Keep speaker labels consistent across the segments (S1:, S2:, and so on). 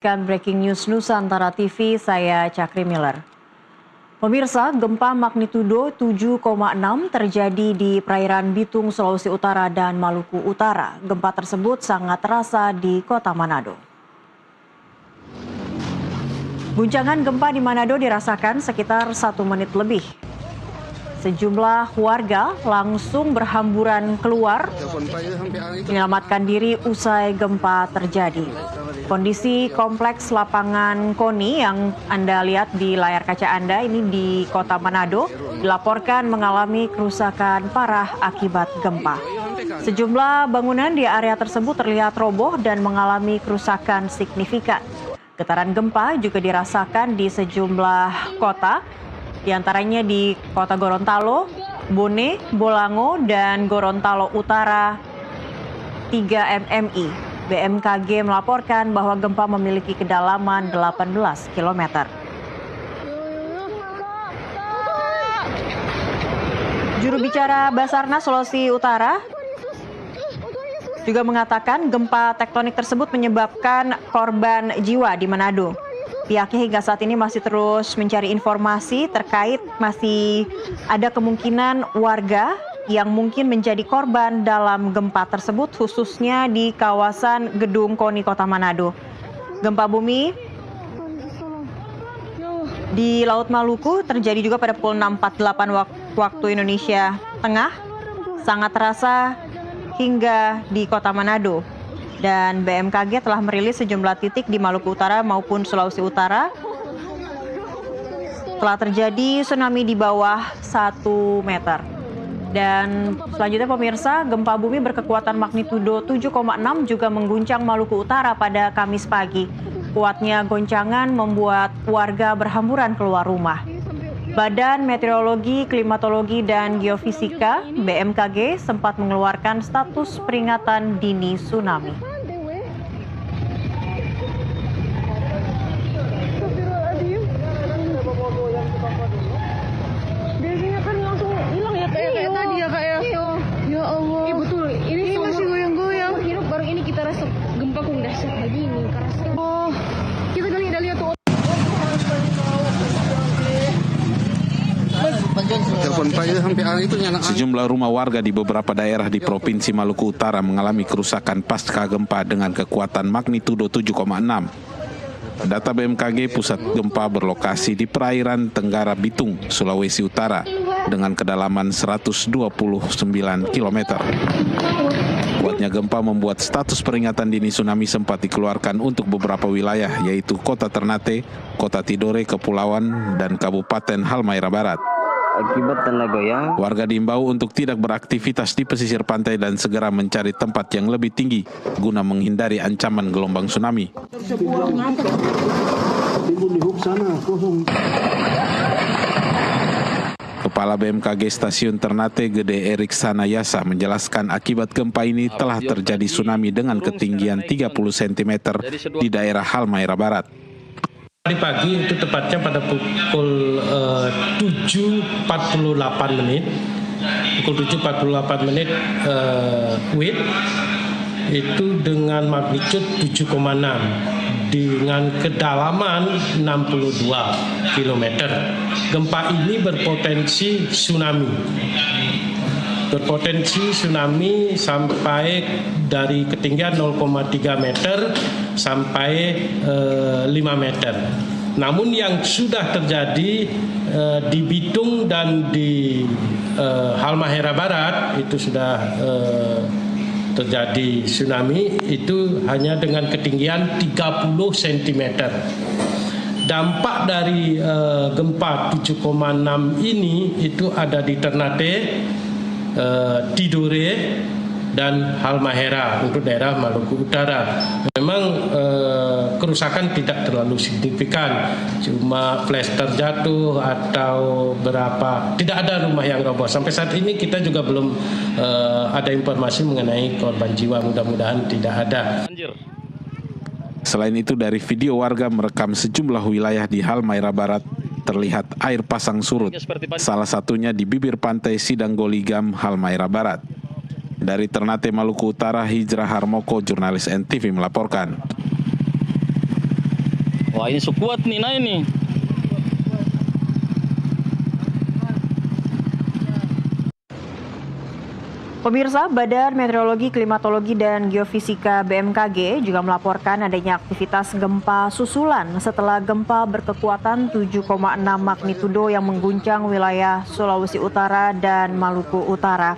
S1: Breaking News Nusantara TV, saya Cakri Miller. Pemirsa, gempa magnitudo 7,6 terjadi di perairan Bitung, Sulawesi Utara dan Maluku Utara. Gempa tersebut sangat terasa di kota Manado. Guncangan gempa di Manado dirasakan sekitar 1 menit lebih. Sejumlah warga langsung berhamburan keluar menyelamatkan diri usai gempa terjadi. Kondisi kompleks lapangan KONI yang Anda lihat di layar kaca Anda ini di kota Manado dilaporkan mengalami kerusakan parah akibat gempa. Sejumlah bangunan di area tersebut terlihat roboh dan mengalami kerusakan signifikan. Getaran gempa juga dirasakan di sejumlah kota, di antaranya di kota Gorontalo, Bone, Bolango, dan Gorontalo Utara 3 mmi. BMKG melaporkan bahwa gempa memiliki kedalaman 18 km. Juru bicara Basarnas Sulawesi Utara juga mengatakan gempa tektonik tersebut menyebabkan korban jiwa di Manado. Pihaknya hingga saat ini masih terus mencari informasi terkait masih ada kemungkinan warga yang mungkin menjadi korban dalam gempa tersebut, khususnya di kawasan Gedung KONI Kota Manado. Gempa bumi di Laut Maluku terjadi juga pada pukul 6.48 waktu Indonesia Tengah, sangat terasa hingga di Kota Manado. Dan BMKG telah merilis sejumlah titik di Maluku Utara maupun Sulawesi Utara. Telah terjadi tsunami di bawah 1 meter. Dan selanjutnya pemirsa, gempa bumi berkekuatan magnitudo 7,6 juga mengguncang Maluku Utara pada Kamis pagi. Kuatnya goncangan membuat warga berhamburan keluar rumah. Badan Meteorologi, Klimatologi, dan Geofisika (BMKG) sempat mengeluarkan status peringatan dini tsunami.
S2: Biasanya kan langsung hilang ya kayak tadi ya kak ya. Ya Allah. Betul. Ini masih goyang-goyang. Hidup baru ini kita rasa gempa kok dahsyat begini. Oh, kita udah lihat tuh.
S3: Sejumlah rumah warga di beberapa daerah di Provinsi Maluku Utara mengalami kerusakan pasca gempa dengan kekuatan magnitudo 7,6. Data BMKG, pusat gempa berlokasi di perairan Tenggara Bitung, Sulawesi Utara dengan kedalaman 129 km. Kuatnya gempa membuat status peringatan dini tsunami sempat dikeluarkan untuk beberapa wilayah, yaitu Kota Ternate, Kota Tidore, Kepulauan, dan Kabupaten Halmahera Barat.
S4: Akibat tanah goyang,
S3: warga diimbau untuk tidak beraktivitas di pesisir pantai dan segera mencari tempat yang lebih tinggi guna menghindari ancaman gelombang tsunami. Kepala BMKG Stasiun Ternate Gede Erik Sanayasa menjelaskan akibat gempa ini telah terjadi tsunami dengan ketinggian 30 cm di daerah Halmahera Barat.
S5: Tadi pagi itu tepatnya pada pukul 7.48 menit, WIB itu dengan magnitudo 7,6 dengan kedalaman 62 km. Gempa ini berpotensi tsunami sampai dari ketinggian 0,3 meter sampai 5 meter. Namun yang sudah terjadi di Bitung dan di Halmahera Barat itu sudah terjadi tsunami itu hanya dengan ketinggian 30 cm. Dampak dari gempa 7,6 ini itu ada di Ternate, Tidore, dan Halmahera untuk daerah Maluku Utara. Memang kerusakan tidak terlalu signifikan, cuma flash terjatuh atau tidak ada rumah yang roboh. Sampai saat ini kita juga belum ada informasi mengenai korban jiwa, mudah-mudahan tidak ada.
S3: Selain itu, dari video warga merekam sejumlah wilayah di Halmahera Barat terlihat air pasang surut, salah satunya di bibir pantai Sidanggoligam, Halmahera Barat. Dari Ternate, Maluku Utara, Hijrah Harmoko, jurnalis NTV melaporkan.
S6: Wah ini sekuat nih, nah ini.
S1: Pemirsa, Badan Meteorologi, Klimatologi, dan Geofisika BMKG juga melaporkan adanya aktivitas gempa susulan setelah gempa berkekuatan 7,6 magnitudo yang mengguncang wilayah Sulawesi Utara dan Maluku Utara.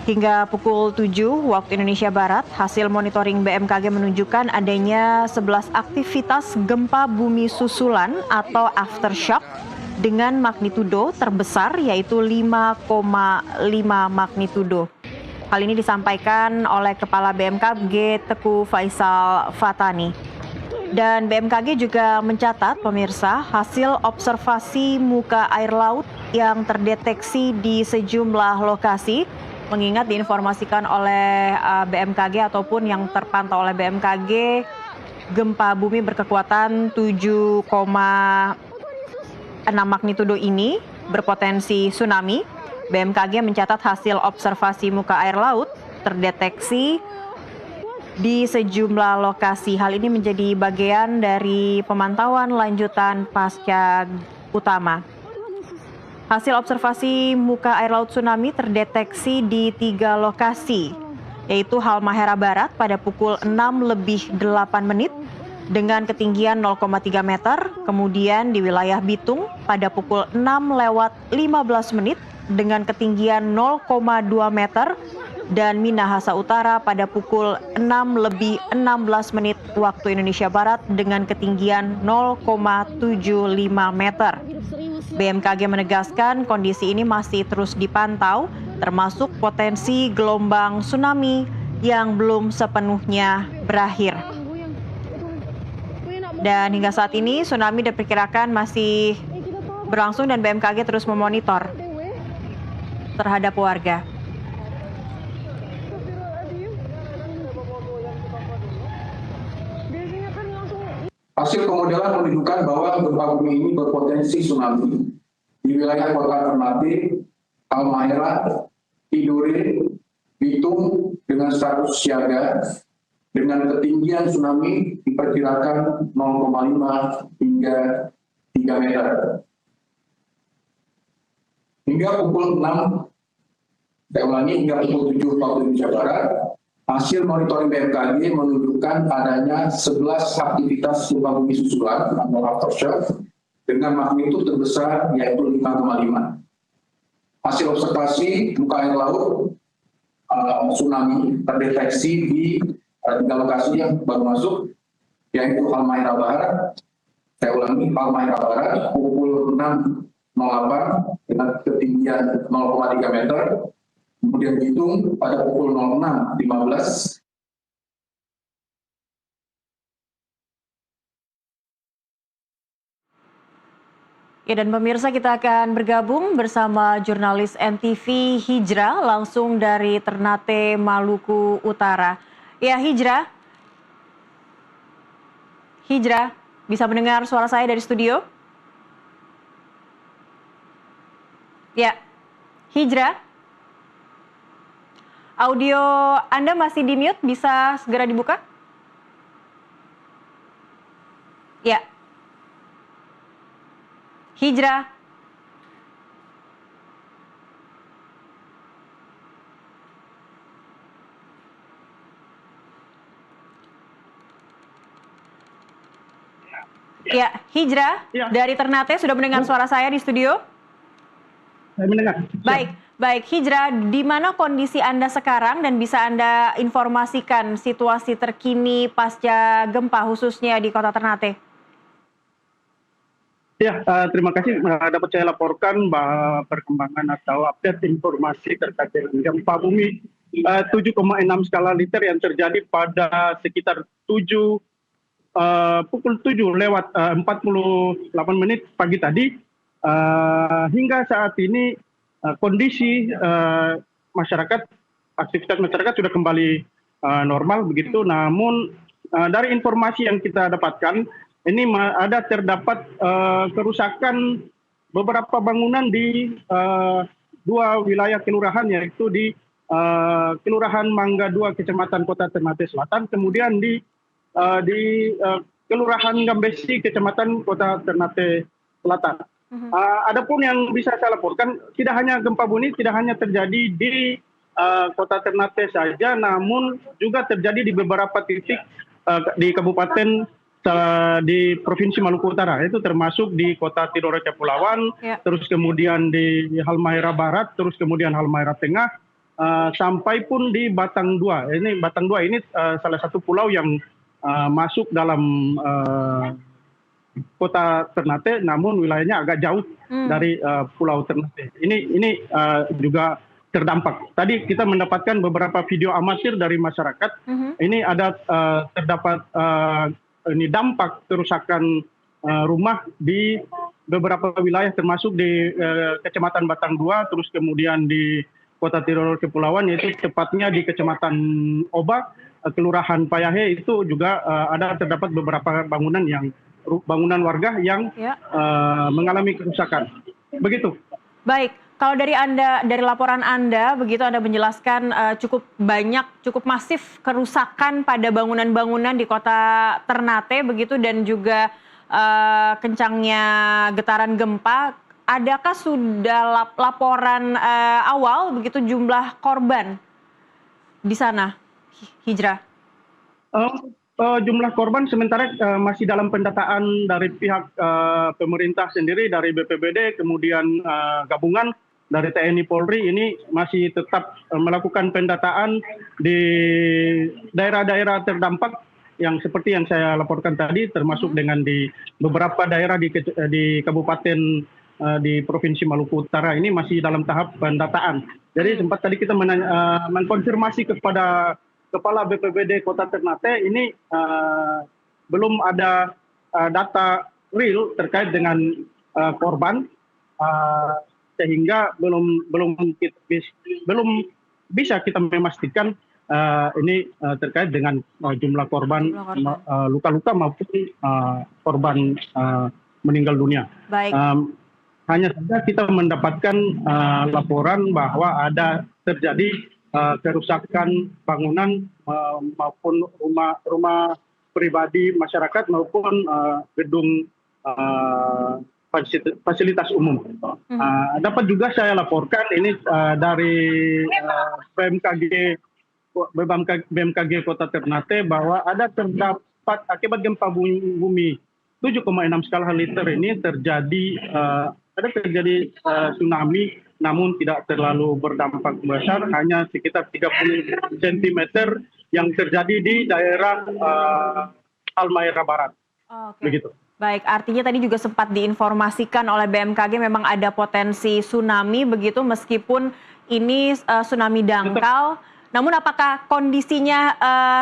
S1: Hingga pukul 7 waktu Indonesia Barat, hasil monitoring BMKG menunjukkan adanya 11 aktivitas gempa bumi susulan atau aftershock dengan magnitudo terbesar yaitu 5,5 magnitudo. Hal ini disampaikan oleh Kepala BMKG Teguh Faisal Fatani. Dan BMKG juga mencatat pemirsa hasil observasi muka air laut yang terdeteksi di sejumlah lokasi. Mengingat diinformasikan oleh BMKG ataupun yang terpantau oleh BMKG, gempa bumi berkekuatan 7,6 magnitudo ini berpotensi tsunami. BMKG mencatat hasil observasi muka air laut terdeteksi di sejumlah lokasi. Hal ini menjadi bagian dari pemantauan lanjutan pasca utama. Hasil observasi muka air laut tsunami terdeteksi di 3 lokasi, yaitu Halmahera Barat pada pukul 6:08 dengan ketinggian 0,3 meter, kemudian di wilayah Bitung pada pukul 6:15 dengan ketinggian 0,2 meter, dan Minahasa Utara pada pukul 6:16 waktu Indonesia Barat dengan ketinggian 0,75 meter. BMKG menegaskan kondisi ini masih terus dipantau, termasuk potensi gelombang tsunami yang belum sepenuhnya berakhir. Dan hingga saat ini tsunami diperkirakan masih berlangsung dan BMKG terus memonitor terhadap warga.
S7: Hasil pemodelan menunjukkan bahwa gempa bumi ini berpotensi tsunami di wilayah Kota Ternate, Halmahera, Tidore, Bitung dengan status siaga dengan ketinggian tsunami diperkirakan 0,5 hingga 3 meter. Hingga pukul 6, saya ulangi, hingga pukul 7 waktu Indonesia Barat, hasil monitoring BMKG menunjukkan adanya 11 aktivitas gempa bumi susulan atau aftershock dengan magnitudo terbesar yaitu 5,5. Hasil observasi muka air laut tsunami terdeteksi di 3 lokasi yang baru masuk, yaitu Halmahera Barat, saya ulangi, Halmahera Barat pukul 6:08 dengan ketinggian 0,3 meter. Kemudian Bitung pada pukul 06.15.
S1: Ya, dan pemirsa, kita akan bergabung bersama jurnalis NTV Hijrah langsung dari Ternate, Maluku Utara. Ya, Hijrah, bisa mendengar suara saya dari studio? Ya, Hijrah. Audio Anda masih di mute, bisa segera dibuka? Ya. Hijrah. Ya, Hijrah dari Ternate sudah mendengar suara saya di studio?
S8: Saya mendengar.
S1: Baik, Hijrah, di mana kondisi Anda sekarang dan bisa Anda informasikan situasi terkini pasca gempa khususnya di Kota Ternate?
S8: Ya, terima kasih. Dapat saya laporkan bahwa perkembangan atau update informasi terkait dengan gempa bumi 7,6 skala Richter yang terjadi pada sekitar pukul 7:48 pagi tadi. Hingga saat ini kondisi masyarakat, aktivitas masyarakat sudah kembali normal begitu. Namun dari informasi yang kita dapatkan, ini terdapat kerusakan beberapa bangunan di 2 wilayah kelurahan, yaitu di Kelurahan Mangga 2 Kecamatan Kota Ternate Selatan, kemudian di Kelurahan Gambesi, Kecamatan Kota Ternate Selatan. Adapun yang bisa saya laporkan, tidak hanya gempa bumi tidak hanya terjadi di Kota Ternate saja, namun juga terjadi di beberapa titik di kabupaten di Provinsi Maluku Utara, itu termasuk di Kota Tidore Kepulauan, terus kemudian di Halmahera Barat, terus kemudian Halmahera Tengah, sampai pun di Batang Dua. Ini Batang Dua ini salah satu pulau yang masuk dalam Kota Ternate, namun wilayahnya agak jauh dari Pulau Ternate. Ini juga terdampak. Tadi kita mendapatkan beberapa video amatir dari masyarakat. Ini ada terdapat ini dampak kerusakan rumah di beberapa wilayah, termasuk di Kecamatan Batang Dua, terus kemudian di Kota Tidore Kepulauan, yaitu tepatnya di Kecamatan Oba, Kelurahan Payahe, itu juga ada terdapat beberapa bangunan warga yang mengalami kerusakan. Begitu.
S1: Baik, kalau dari laporan Anda, begitu Anda menjelaskan cukup masif kerusakan pada bangunan-bangunan di Kota Ternate, begitu, dan juga kencangnya getaran gempa. Adakah sudah laporan awal begitu jumlah korban di sana, Hijrah?
S8: Jumlah korban sementara masih dalam pendataan dari pihak pemerintah sendiri, dari BPBD, kemudian gabungan dari TNI Polri, ini masih tetap melakukan pendataan di daerah-daerah terdampak yang seperti yang saya laporkan tadi, termasuk dengan di beberapa daerah di kabupaten di Provinsi Maluku Utara, ini masih dalam tahap pendataan. Jadi sempat tadi kita mengkonfirmasi kepada Kepala BPBD Kota Ternate, ini belum ada data real terkait dengan korban, sehingga belum bisa kita memastikan ini terkait dengan jumlah korban luka-luka maupun korban meninggal dunia.
S1: Baik.
S8: Hanya saja kita mendapatkan laporan bahwa ada terjadi kerusakan bangunan maupun rumah pribadi masyarakat maupun gedung fasilitas umum. Dapat juga saya laporkan ini dari BMKG Kota Ternate bahwa terdapat akibat gempa bumi 7,6 skala Richter ini terjadi tsunami, namun tidak terlalu berdampak besar, hanya sekitar 30 cm yang terjadi di daerah Halmahera Barat. Begitu.
S1: Baik, artinya tadi juga sempat diinformasikan oleh BMKG memang ada potensi tsunami begitu, meskipun ini tsunami dangkal. Namun apakah kondisinya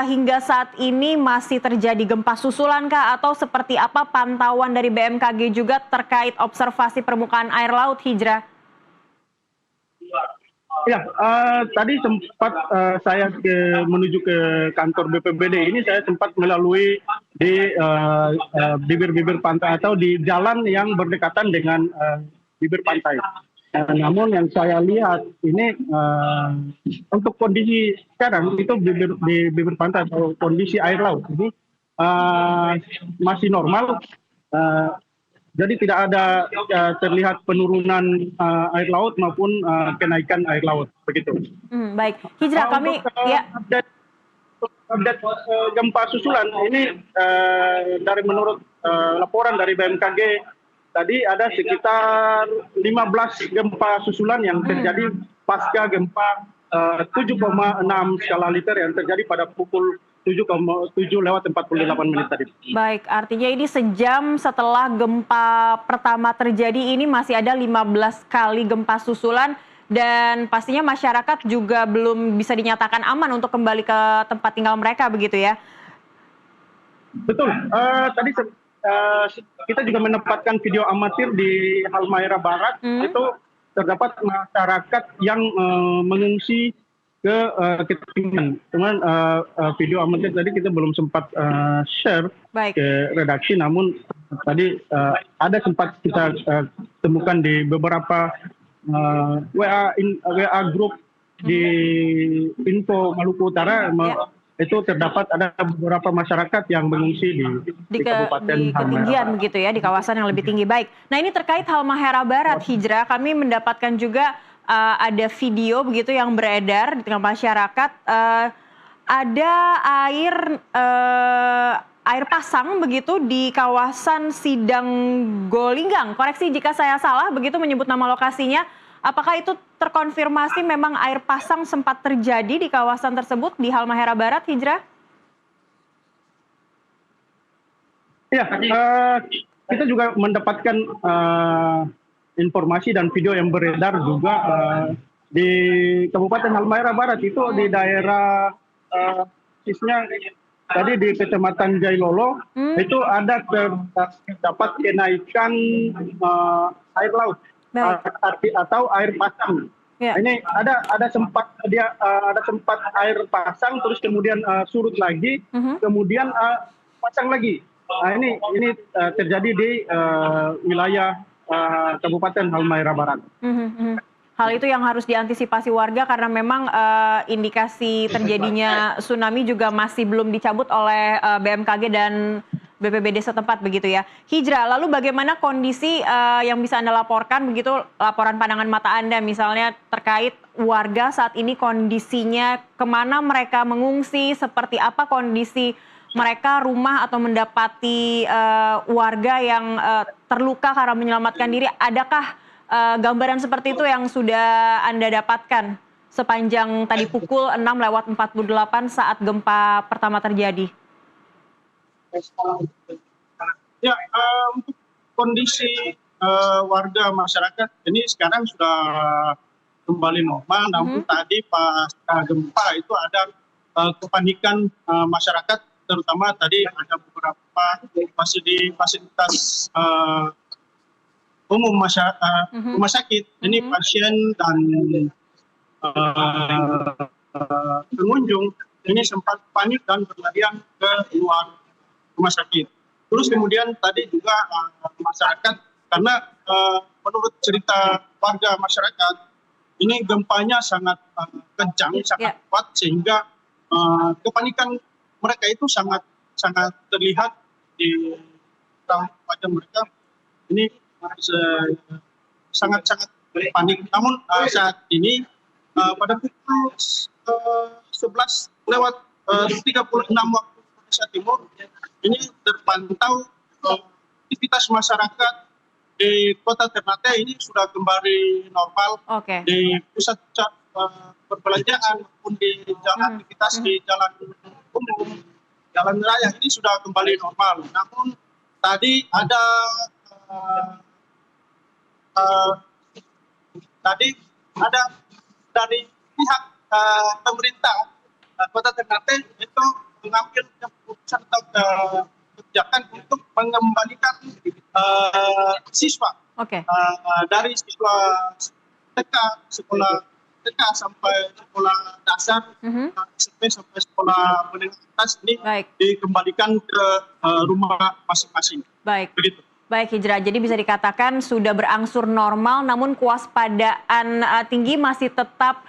S1: hingga saat ini masih terjadi gempa susulan kah, atau seperti apa pantauan dari BMKG juga terkait observasi permukaan air laut, Hijrah?
S8: Ya, tadi sempat saya menuju ke kantor BPBD ini, saya sempat melalui di bibir-bibir pantai atau di jalan yang berdekatan dengan bibir pantai. Namun yang saya lihat ini untuk kondisi sekarang itu di bibir pantai atau kondisi air laut ini masih normal. Jadi tidak ada terlihat penurunan air laut maupun kenaikan air laut, begitu.
S1: Baik, Hijrah, kami
S8: update gempa susulan ini dari menurut laporan dari BMKG tadi ada sekitar 15 gempa susulan yang terjadi pasca gempa 7,6 skala Richter yang terjadi pada pukul 7:48 tadi.
S1: Baik, artinya ini sejam setelah gempa pertama terjadi, ini masih ada 15 kali gempa susulan, dan pastinya masyarakat juga belum bisa dinyatakan aman untuk kembali ke tempat tinggal mereka, begitu ya?
S8: Betul. Tadi kita juga mendapatkan video amatir di Halmahera Barat. Itu terdapat masyarakat yang mengungsi ke ketinggian. Cuman video amatir tadi kita belum sempat share ke redaksi, namun tadi ada sempat kita temukan di beberapa WA group di Info Maluku Utara, itu terdapat ada beberapa masyarakat yang mengungsi di Kabupaten
S1: di ketinggian
S8: Halmahera.
S1: begitu ya, di kawasan yang lebih tinggi. Baik. Nah, ini terkait Halmahera Barat, Hijrah, kami mendapatkan juga ada video begitu yang beredar di tengah masyarakat. Ada air pasang begitu di kawasan Sidang Golinggang. Koreksi jika saya salah begitu menyebut nama lokasinya. Apakah itu terkonfirmasi memang air pasang sempat terjadi di kawasan tersebut di Halmahera Barat, Hijrah?
S8: Ya, kita juga mendapatkan informasi dan video yang beredar juga di Kabupaten Halmahera Barat itu di daerah persisnya tadi di Kecamatan Jailolo itu ada terdapat kenaikan air laut atau air pasang.
S1: Ya.
S8: Ini ada sempat air pasang terus kemudian surut lagi, kemudian pasang lagi. Nah, ini terjadi di wilayah Kabupaten Halmahera Barat.
S1: Hal itu yang harus diantisipasi warga karena memang indikasi terjadinya tsunami juga masih belum dicabut oleh BMKG dan BPBD setempat begitu ya. Hijrah, lalu bagaimana kondisi yang bisa Anda laporkan begitu, laporan pandangan mata Anda misalnya terkait warga saat ini kondisinya, kemana mereka mengungsi, seperti apa kondisi mereka, rumah atau mendapati warga yang terluka karena menyelamatkan diri. Adakah gambaran seperti itu yang sudah Anda dapatkan sepanjang tadi pukul 6:48 saat gempa pertama terjadi?
S8: Ya, untuk kondisi warga masyarakat ini sekarang sudah kembali normal, namun tadi pas gempa itu ada kepanikan masyarakat, terutama tadi ada beberapa masih di fasilitas umum rumah sakit. Ini pasien dan pengunjung ini sempat panik dan berlarian ke luar rumah sakit. Terus kemudian tadi juga masyarakat, karena menurut cerita warga masyarakat, ini gempanya sangat kencang, sangat kuat, sehingga kepanikan mereka itu sangat terlihat di wajah mereka. Ini sangat panik. Namun saat ini pada pukul 11:36 waktu Indonesia Timur, ini terpantau aktivitas masyarakat di Kota Ternate ini sudah kembali normal. Di pusat perbelanjaan maupun di jalan aktivitas di jalan umum, jalan raya ini sudah kembali normal. Namun tadi ada dari pihak pemerintah Kota Ternate itu mengambil keputusan atau kebijakan untuk mengembalikan siswa dari siswa TK, sekolah TK sampai sekolah dasar, sampai sekolah menengah atas ini dikembalikan ke rumah masing-masing. Begitu.
S1: Baik Hijrah, jadi bisa dikatakan sudah berangsur normal, namun kewaspadaan tinggi masih tetap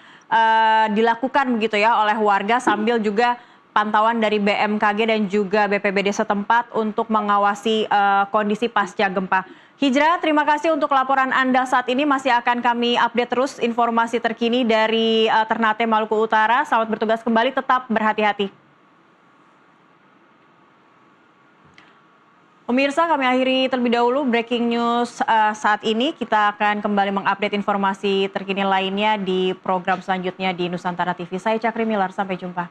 S1: dilakukan begitu ya oleh warga, sambil juga pantauan dari BMKG dan juga BPBD setempat untuk mengawasi kondisi pasca gempa. Hijrah, terima kasih untuk laporan Anda saat ini. Masih akan kami update terus informasi terkini dari Ternate, Maluku Utara. Selamat bertugas kembali, tetap berhati-hati. Pemirsa, kami akhiri terlebih dahulu breaking news saat ini. Kita akan kembali mengupdate informasi terkini lainnya di program selanjutnya di Nusantara TV. Saya Cakri Milar, sampai jumpa.